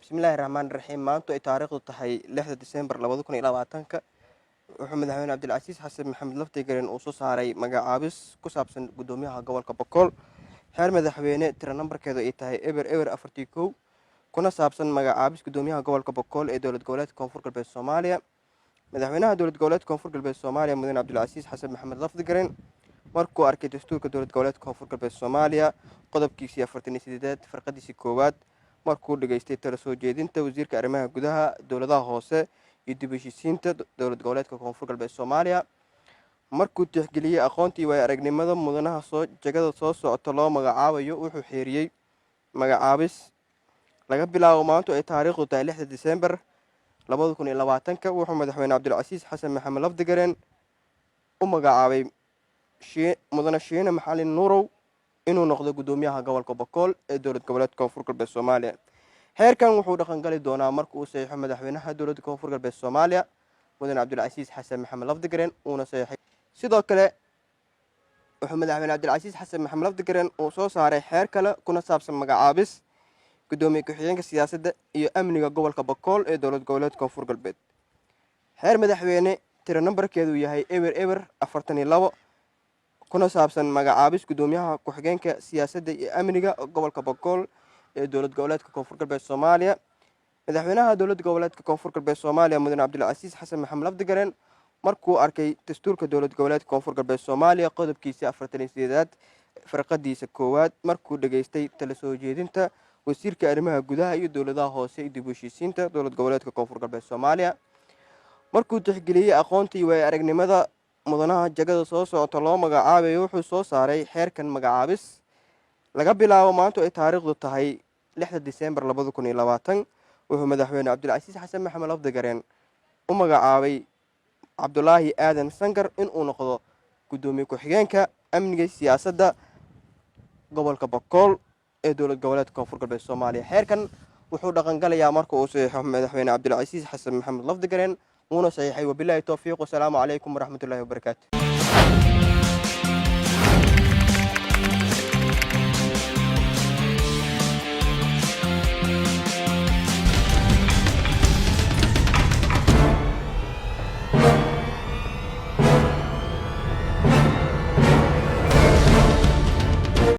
Bismillahirrahmanirrahiim. Maanta ay taariikhdu tahay 6 Diseembar 2020 wuxuu madaxweyne Cabdilcasiis Xasan Maxamed Laftigarin uu soo saaray magacaabis ku saabsan gudoomiyaha gobolka Boqol. Xeer madaxweyne tiro nambarkeedu ay tahay eber 41 kuna saabsan magacaabis gudoomiyaha gobolka Boqol ee dowlad goboleedka Koonfur Galbeed Soomaaliya. Madaxweynaha dowlad goboleedka Koonfur Galbeed Soomaaliya mudane Cabdilcasiis Xasan Maxamed Laftigarin markuu arkay dastuurka dowlad goboleedka Koonfur Galbeed Soomaaliya qodobkiisii 48 farqadiisii koowaad markuu dhageystay talo soo jeedinta wasiirka arrimaha gudaha dowladaha hoose iyo dib u heshiisiinta dowlad goboleedka Koonfur Galbeed Soomaaliya markuu tixgeliyay aqoontii way aragnimada mudanaha jagada soo socota loo magacaabayo wuxuu xeeriyay magacaabis laga bilaabo maanta ay taariikhdu tahay 6 Diseembar 2020 wuxuu madaxweyne Cabdilcasiis Xasan Maxamed Laftigarin u magacaabay mudane Shiine Maxalin Nuurow inuu noqdo gudoomiyaha gobolka Boqol ee dowlad goboleedka Koonfur Galbeed Soomaaliya. Xeerkan wuxuu dhaqan gali doonaa markuu saxiixo madaxweynaha dowladda Koonfur Galbeed Soomaaliya mudane Cabdilcasiis Xasan Maxamed Laftigarin uuna saxiixay. Sidoo kale wuxuu madaxweyne Cabdilcasiis Xasan Maxamed Laftigarin uu soo saaray xeer kale kuna saabsan magacaabis gudoomiye ku-xigeenka siyaasadda iyo amniga gobolka Boqol ee dowlad goboleedka Koonfur Galbeed. Xeer madaxweyne tiro nambarkeedu yahay eber 42 kuna saabsan magacaabis gudoomiyaha ku-xigeenka siyaasadda iyo amniga gobolka Boqol ee dowlad goboleedka Koonfur Galbeed Soomaaliya. Madaxweynaha dowlad goboleedka Koonfur Galbeed Soomaaliya mudane Cabdilcasiis Xasan Maxamed Laftigarin markuu arkay dastuurka dowlad goboleedka Koonfur Galbeed Soomaaliya qodobkiisii 48 farqadiisa koowaad markuu dhageystay talo soo jeedinta wasiirka arrimaha gudaha iyo dowladaha hoose iyo dib u heshiisiinta dowlad goboleedka Koonfur Galbeed Soomaaliya markuu tixgeliyay aqoontii way aragnimada mudanaha jagada soo socota loo magacaabayo wuxuu soo saaray xeerkan magacaabis laga bilaabo maanta ay taariikhdu tahay 6 Diseembar 2020 wuxuu madaxweyne Cabdilcasiis Xasan Maxamed Laftigarin u magacaabay Cabdulaahi Aadan Sangar inuu noqdo gudoomiye ku-xigeenka amniga siyaasadda gobolka Boqol ee dowlad goboleedka Koonfur Galbeed Soomaaliya. Xeerkan wuxuu dhaqan galayaa marka uu saxiixo madaxweyne Cabdilcasiis Xasan Maxamed Laftigarin uuna saxiixay. Wabillahi tawfiiq. Wassalaamu calaykum waraxmatullaahi wabarakaatuh.